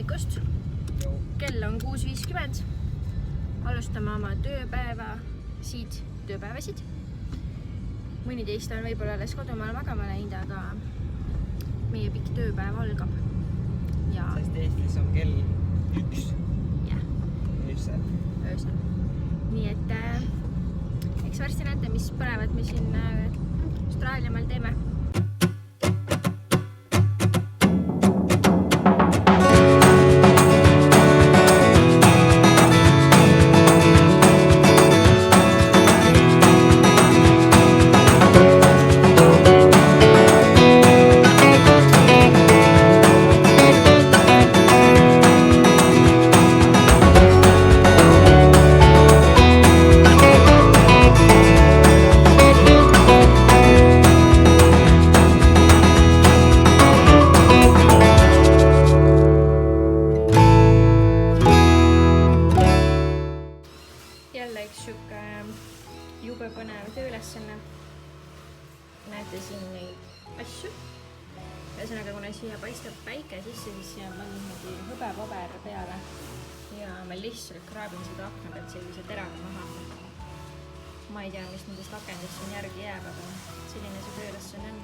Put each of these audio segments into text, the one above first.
hommikust. Kell on 6:50. Alustame oma tööpäevasid. Mõni teist on võib-olla alles kodumaal magama läinud, aga meie pikk tööpäev algab. Sest Eestis on kell 1. Jah. Öösel. Nii et eks varsti näete, mis põnevat me siin Austraaliamaal teeme. Jube põnev tööülesanne. Näete siin neid asju. Ühesõnaga, kuna siia paistab päike sisse, siis siia on niimoodi hõbepaber peale ja ma lihtsalt kraabin seda akna pealt sellise teraga maha. Ma ei tea, mis nendest akendest siin järgi jääb, aga selline see tööülesanne on.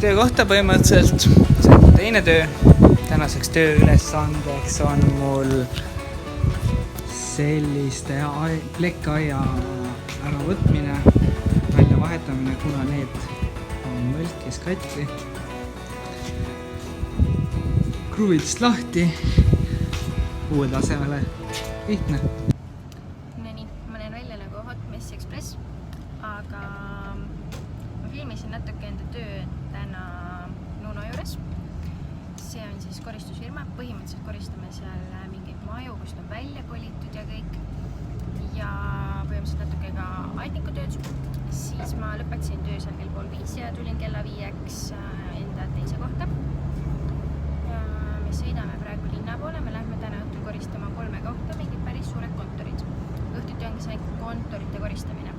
Töökohta põhimõtteliselt, see on teine töö. Tänaseks tööülesandeks on mul selliste plekkaia äravõtmine, välja vahetamine, kuna need on mõlkis katki. Kruvidest lahti, uuele asemele, lihtne. Nii, ma näen välja nagu Hot Mess Express, aga ma filmisin natuke enda töö täna Nuno juures. See on siis koristusfirma, põhimõtteliselt koristame seal mingeid maju, kust on välja kolitud ja kõik. Ja põhimõtteliselt natuke ka aitnikutööd. Siis ma lõpetasin töö seal kell 4:30 ja tulin kella 5 enda teise kohta. Ja me sõidame praegu linna poole, me lähme täna õhtul koristama 3 kohta, mingid päris suured kontorid. Õhtuti ongi see kontorite koristamine.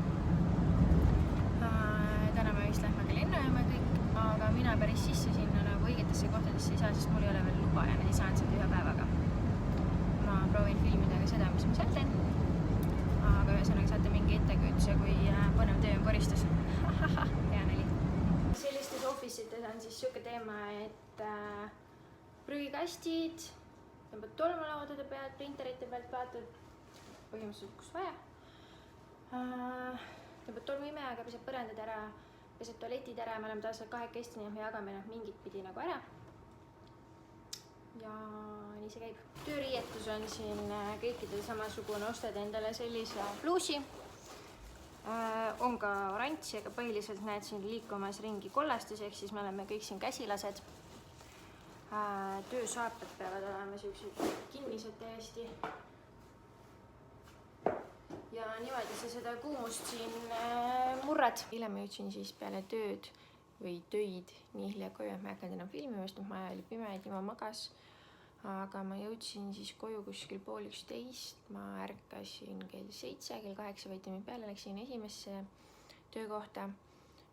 Täna me vist lähme ka lennujaama kõik, aga mina päris sisse sinna nagu õigetesse kohtadesse ei saa, sest mul ei ole veel luba ja nad ei saanud seda ühe päevaga. Ma proovin filmida ka seda, mis ma seal teen. Aga ühesõnaga saate mingi ettekujutuse, kui põnev töö on koristus. Hea nali. Sellistes office'ites on siis siuke teema, et prügikastid, tõmbad tolmulaudade pealt, printerite pealt vaatad põhimõtteliselt kus vaja. Tõmbad tolmuimejaga, pesed põrandad ära, pesed tualetid ära, me oleme taas kahekesti, nii et me jagame mingit pidi nagu ära. Ja nii see käib. Tööriietus on siin kõikidel samasugune, ostad endale sellise pluusi. On ka oranž, aga põhiliselt näed siin liikumas ringi kollastes, ehk siis me oleme kõik siin käsilased. Töösaapad peavad olema sellised kinnised täiesti. Ja niimoodi sa seda kuumust siin murrad. Eile ma jõudsin siis peale tööd või töid nii hilja koju, et ma ei hakanud enam filmima, sest maja oli pime ja Timo magas. Aga ma jõudsin siis koju kuskil 10:30, ma ärkasin kell 7, kell 8 võeti mind peale, läksin esimesse töökohta.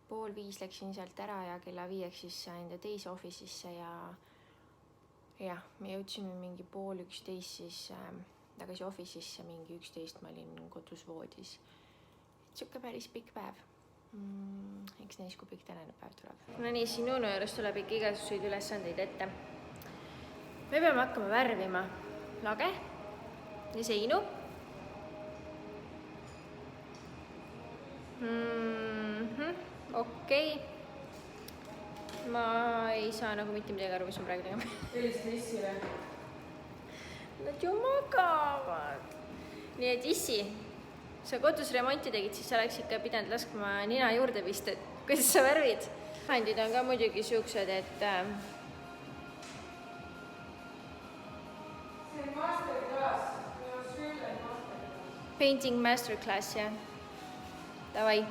4:30 läksin sealt ära ja kella 5 siis enda teise office'isse ja me jõudsime mingi 10:30 siis tagasi office'isse, mingi 11 ma olin kodus voodis. Siuke päris pikk päev. Eks näis, kui pikk tänane päev tuleb. No nii, siin Nuno juures tuleb ikka igasuguseid ülesandeid ette. Me peame hakkama värvima lage ja seinu. Okei. Ma ei saa nagu mitte midagi aru, mis on praegu tegema. Sellist issi või? Nad ju magavad. Nii et issi, sa kodus remonti tegid, siis sa oleks ikka pidanud laskma nina juurde vist, et kuidas sa värvid. Vahendid on ka muidugi siuksed, et painting masterclass, jah. Davai.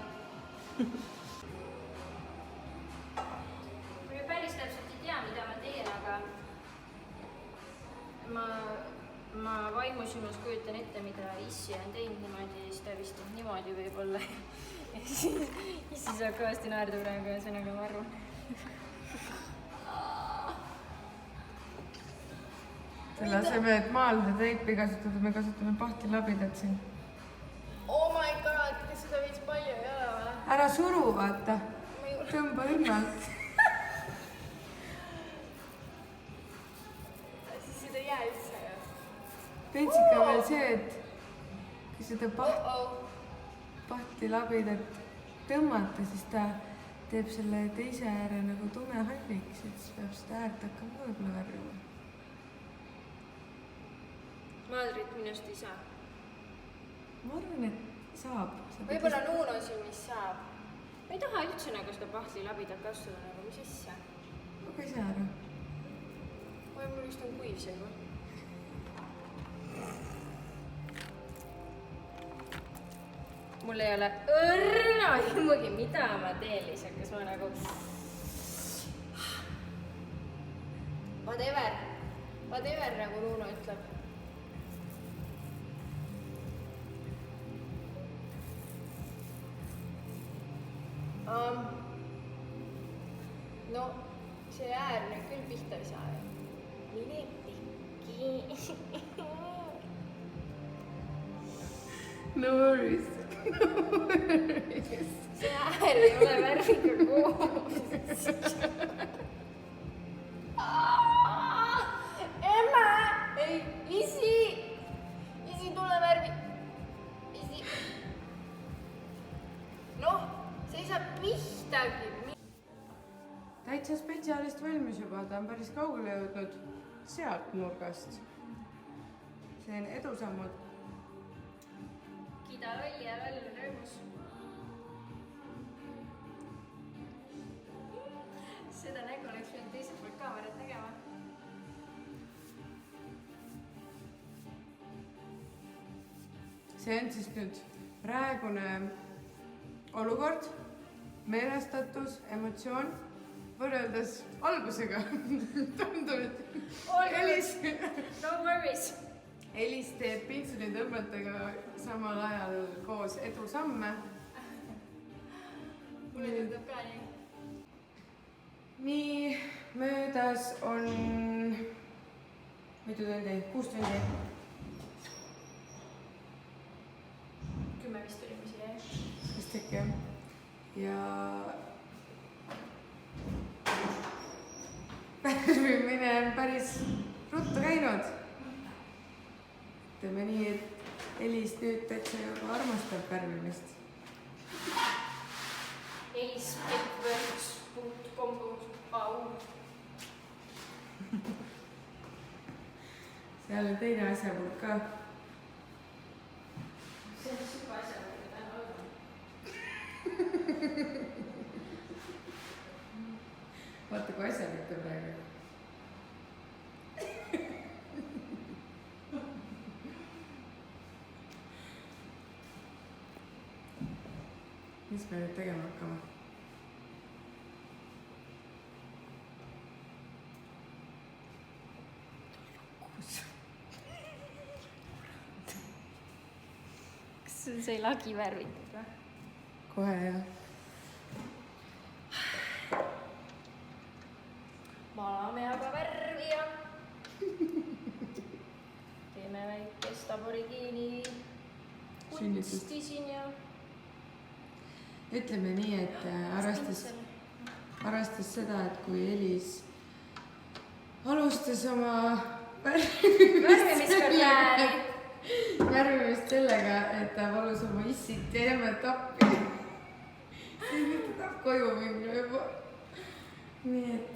Ma päris täpselt ei tea, mida ma teen, aga ma vaimusilmas kujutan ette, mida issi on teinud niimoodi, siis ta vist niimoodi võib-olla. Ja siis saab kõvasti naerda praegu, ühesõnaga ma arvan. Selle asemel, et maalida teipi kasutada, me kasutame pahtilabidat siin. Oh my god, kas seda veits palju ei ole või? Ära suru, vaata. Tõmba õnnalt. Siis seda ei jää üldse, jah? Pentsika on veel see, et kui seda pahtilabidat tõmmata, siis ta teeb selle teise ääre nagu tume halliks, et siis peab seda äärt hakkama võib-olla värvima. Maadrit minust ei saa. Ma arvan, et saab. Võib-olla Nuno siin mis saab. Ma ei taha üldse nagu seda pahtilabidat kasutada, nagu mis asja. Aga ise ära. Mul vist on kuiv see juba. Mul ei ole õrna ilmugi, mida ma teen lihtsalt, kas ma nagu whatever nagu Nuno ütleb. No, see äär nüüd küll pihta ei saa. Mine pikki. No worries. No worries. See äär ei ole värviga koos. Emma! Ei, isi! Isi, tule värvi. Isi. Noh, see ei saa pihtagi. Täitsa spetsialist valmis juba, ta on päris kaugele jõudnud sealt nurgast. See on edusammud. Kida lolli ja loll on rõõmus. Seda nägu oleks võinud teiselt poolt kaamerat nägema. See on siis nüüd praegune olukord, meelestatus, emotsioon võrreldes algusega. Tundub, et No worries. Elis teeb pintselitõmmetega samal ajal koos edusamme. Mulle tundub ka nii. Nii, möödas on mitu tundi? 6 tundi. 10 vist tulime siia. Vist äkki jah. Ja värvimine on päris ruttu käinud. Ütleme nii, et Elis nüüd täitsa juba armastab värvimist. elis.works.com.au jälle teine asjapulk ka. see on siuke asjapulk, mida täna olema. Vaata, kui asjalik ta praegu. Mis me nüüd tegema hakkame? Kas sul sai lagi värvitud või? Kohe jah. Valame aga värvi ja teeme väikest aborigiini kunsti siin ja Ütleme nii, et arvestas seda, et kui Elis alustas oma värvimist sellega, et ta palus oma issit ja jämme tappi. See nüüd tahab koju minna juba. Nii et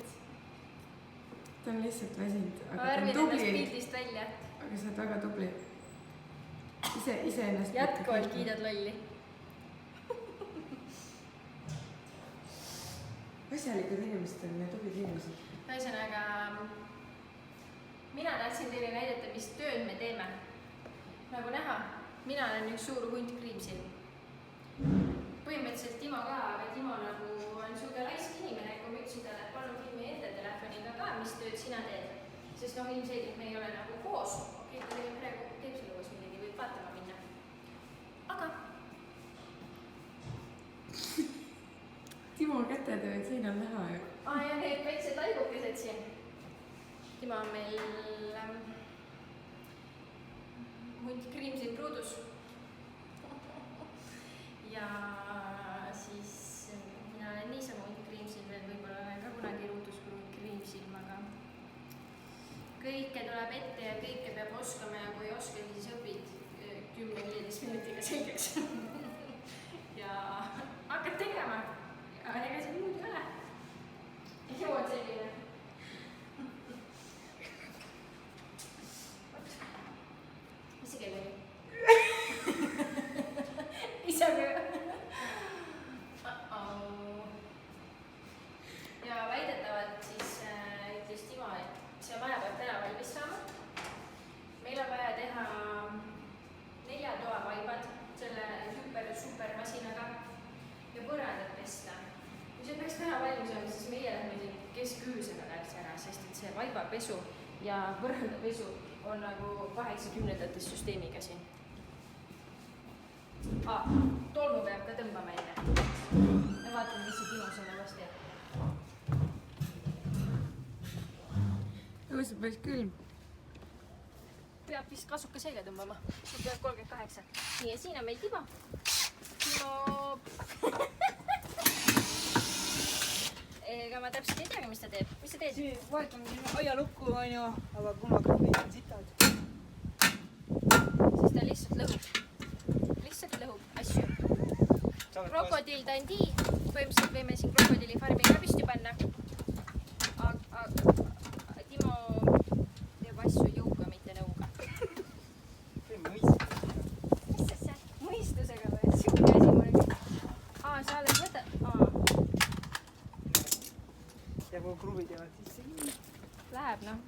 ta on lihtsalt väsinud, aga ta on värvin tubli. ennast pildist välja. Aga sa oled väga tubli. Ise ennast. Jätkuvalt kiidad lolli. Asjalikud inimesed on ja tublid inimesed. Ühesõnaga, mina tahtsin teile näidata, mis tööd me teeme. Nagu näha, mina olen üks suur hunt kriimsil. Põhimõtteliselt Timo ka, aga Timo nagu on suuga laisk inimene, kui ma ütlesin talle, et palun filmi enda telefoniga ka, mis tööd sina teed. Sest noh, ilmselgelt me ei ole nagu koos. Okei, ta praegu teeb selle koos midagi, võib vaatama minna. Aga Timo kätetööd siin on näha ju. ja need väiksed taigukesed siin. Timo on meil hunt kriimsil pruudus. Ja siis mina olen niisama hunt kriimsil veel, võib-olla olen ka kunagi ruudus kriimsil, aga kõike tuleb ette ja kõike peab oskama ja kui ei oska, siis õpid 10-15 minutiga selgeks. Ja hakkad tegema. Aga ega see muud ei ole. Elu on selline. Mis see kell oli? Isaga. Ja väidetavalt siis ütles Timo, et see maja peab täna valmis saama. Meil on vaja teha 4 toavaibad selle super masinaga ja põrandat pesta. Kui see peaks täna valmis olema, siis meie lähme siin kesköösega täitsa ära, sest et see vaibapesu ja põrandapesu on nagu 80-ndates süsteemiga siin. Tolmu peab ka tõmbama enne. Ja vaatame, mis see Timo selle vastu teeb. Õus on päris külm. Peab vist kasuka selga tõmbama. See peab 38. Nii, ja siin on meil Timo. Timo... Ega ma täpselt ei teagi, mis ta teeb. Mis sa teed? Siin vahetame siin aialukku, on ju, aga kuna krahvid on sitad. Siis ta lihtsalt lõhub. Lihtsalt lõhub asju. Krokodill Dundee. Põhimõtteliselt võime siin krokodillifarmi ka püsti panna. Aga Timo teeb asju jõuga, mitte nõuga. Mis sa seal? Mõistusega või? Siuke asi mul. Sa alles võtad. Ja kui kruvid jäävad sisse. Läheb, noh.